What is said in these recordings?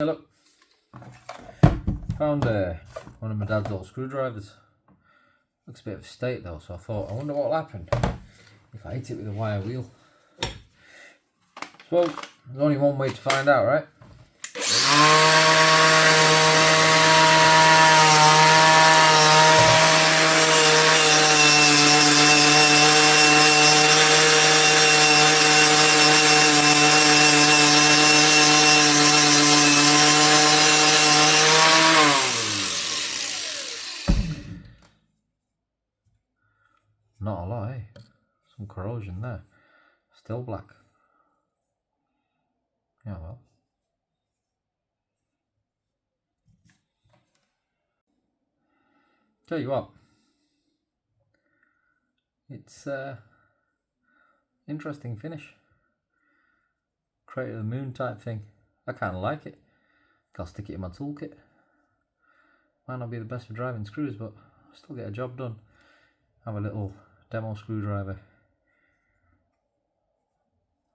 Hey, look, found one of my dad's old screwdrivers. Looks a bit of a state though, so I thought, I wonder what'll happen if I hit it with a wire wheel. Suppose there's only one way to find out, right? Not a lot, eh? Some corrosion there. Still black. Yeah, well. Tell you what. It's interesting finish. Crater of the moon type thing. I kind of like it. I'll stick it in my toolkit. Might not be the best for driving screws, but I'll still get a job done. Have a little demo screwdriver.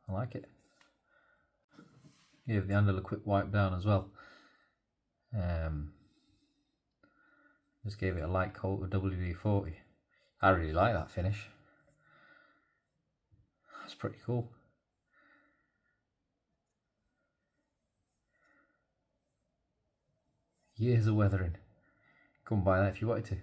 I like it. Give the handle a quick wipe down as well. Just gave it a light coat of WD-40. I really like that finish. That's pretty cool. Years of weathering. Come buy that if you wanted to.